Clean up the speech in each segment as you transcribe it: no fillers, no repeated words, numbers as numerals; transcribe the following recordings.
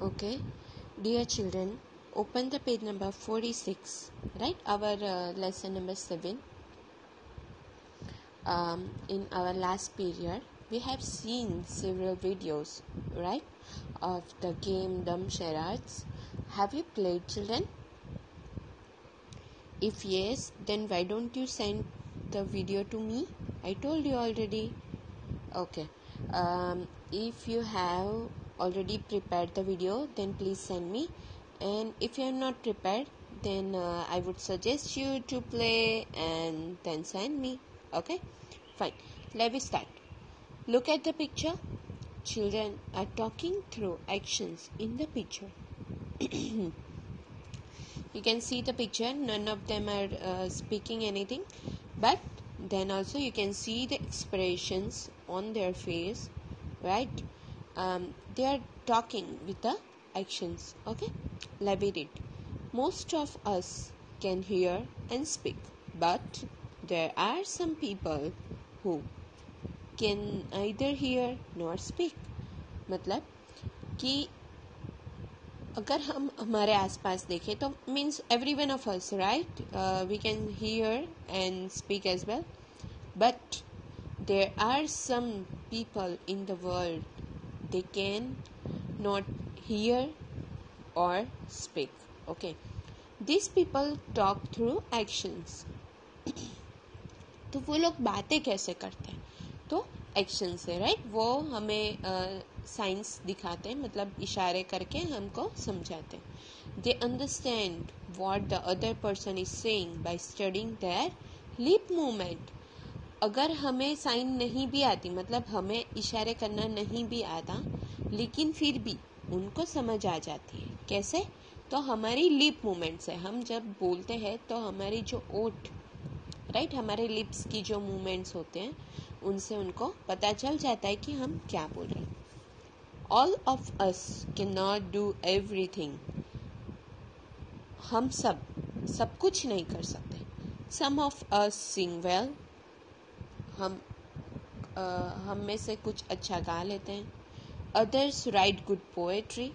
Okay, dear children, open the page number 46, right? Our lesson number 7. In our last period, we have seen several videos, right, of the game Dumb Charades. Have you played, children? If yes, then why don't you send the video to me? I told you already. Okay. If you have already prepared the video, then please send me. And if you are not prepared, then I would suggest you to play and then send me. Okay? Fine. Let me start. Look at the picture. Children are talking through actions in the picture. You can see the picture. None of them are speaking anything, but then also you can see the expressions on their face, right? They are talking with the actions. Okay, let me read. Most of us can hear and speak, but there are some people who can neither hear nor speak. मतलब कि अगर हम हमारे आसपास देखें तो means every one of us right we can hear and speak as well but there are some people in the world they can not hear और speak okay this people talk through actions तो वो लोग बातें कैसे करते हैं तो action से राइट वो हमें साइंस दिखाते हैं मतलब इशारे करके हमको समझाते हैं they understand what the other person is saying by studying their lip movement अगर हमें साइन नहीं भी आती मतलब हमें इशारे करना नहीं भी आता लेकिन फिर भी उनको समझ आ जाती है कैसे तो हमारी लिप मूवमेंट से हम जब बोलते हैं तो हमारी जो ओठ राइट हमारे लिप्स की जो मूवमेंट्स होते हैं उनसे उनको पता चल जाता है कि हम क्या बोल रहे हैं all of us can not do everything हम सब कुछ नहीं कर सकते सम ऑफ अस सिंग वेल हम में से कुछ अच्छा गा लेते हैं अदर्स राइट गुड पोएट्री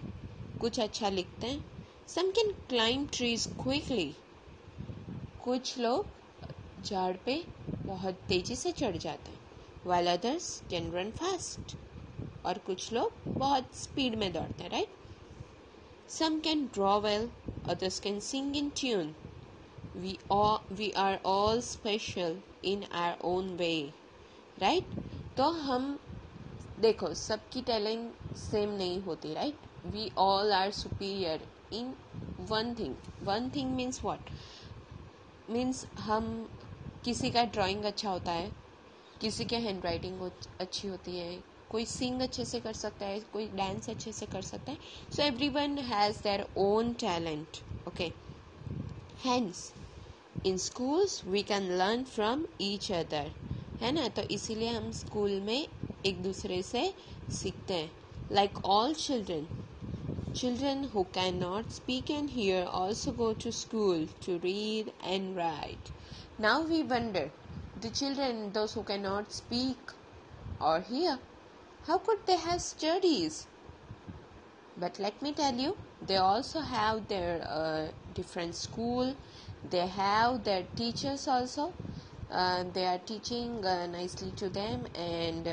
कुछ अच्छा लिखते हैं some can climb trees quickly कुछ लोग झाड़ पे बहुत तेजी से चढ़ जाते हैं while others can run fast और कुछ लोग बहुत स्पीड में दौड़ते हैं right some can draw well others can sing in tune we are all special in our own way right तो हम देखो सबकी टैलेंट सेम नहीं होती right we all are superior in one thing means what means हम किसी का drawing अच्छा होता है किसी के हैंड राइटिंग अच्छी होती है कोई सिंग अच्छे से कर सकता है कोई डांस अच्छे से कर सकता है so everyone has their own talent okay hence in schools we can learn from each other है ना तो इसीलिए हम स्कूल में एक दूसरे से सीखते हैं like all Children who cannot speak and hear also go to school to read and write. Now we wonder, the children, those who cannot speak or hear, how could they have studies? But let me tell you, they also have their different school. They have their teachers also. They are teaching nicely to them and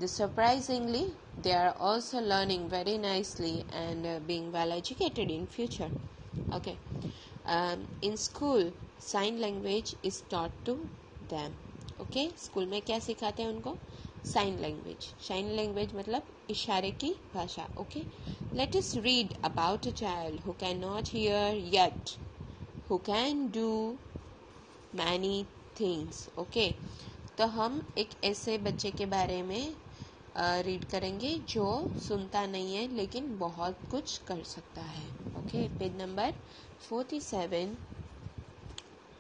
surprisingly they are also learning very nicely and being well educated in future okay in school sign language is taught to them okay school में क्या सिखाते हैं उनको sign language मतलब इशारे की भाषा okay let us read about a child who cannot hear yet who can do many things okay तो हम एक ऐसे बच्चे के बारे में रीड करेंगे जो सुनता नहीं है लेकिन बहुत कुछ कर सकता है okay page number 47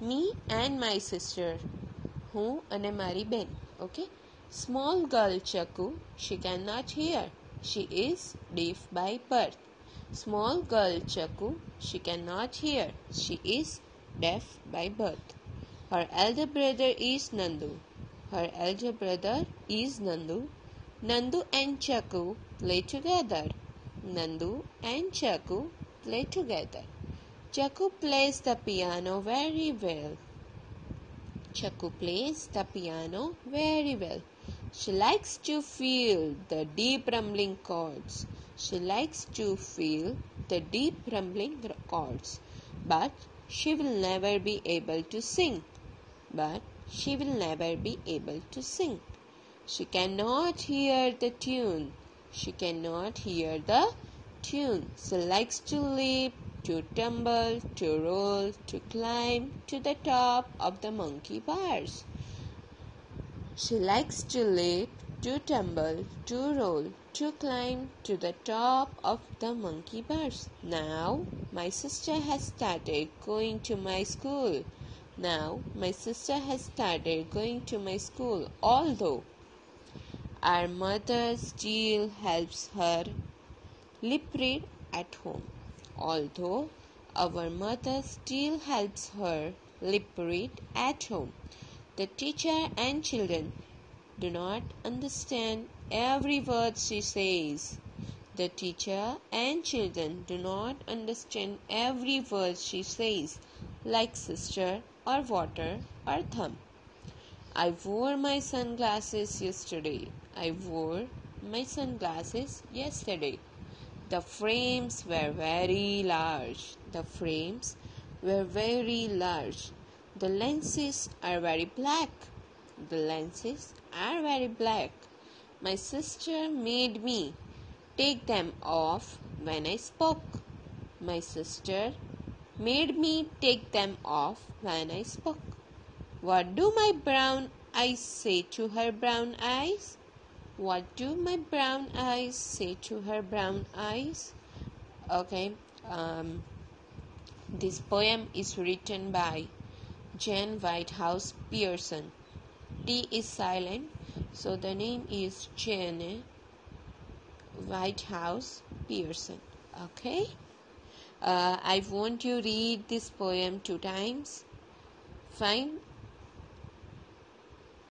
me and my sister હું અને મારી બેન okay small girl Chaku she cannot hear she is deaf by birth small girl Chaku she cannot hear she is deaf by birth her elder brother is Nandu Nandu and Chaku play together. Nandu and Chaku play together. Chaku plays the piano very well. Chaku plays the piano very well. She likes to feel the deep rumbling chords. She likes to feel the deep rumbling chords. But she will never be able to sing. But she will never be able to sing. She cannot hear the tune. She cannot hear the tune. She likes to leap, to tumble, to roll, to climb to the top of the monkey bars. She likes to leap, to tumble, to roll, to climb to the top of the monkey bars. Now my sister has started going to my school. Now my sister has started going to my school, although our mother still helps her lip read at home. Although our mother still helps her lip read at home. The teacher and children do not understand every word she says. The teacher and children do not understand every word she says, like sister or water or thumb. I wore my sunglasses yesterday. I wore my sunglasses yesterday. The frames were very large. The frames were very large. The lenses are very black. The lenses are very black. My sister made me take them off when I spoke. My sister made me take them off when I spoke. What do my brown eyes say to her brown eyes? What do my brown eyes say to her brown eyes? Okay, this poem is written by Jane Whitehouse Pearson. T is silent, so the name is Jane Whitehouse Pearson. Okay, I want you to read this poem 2 times. Fine.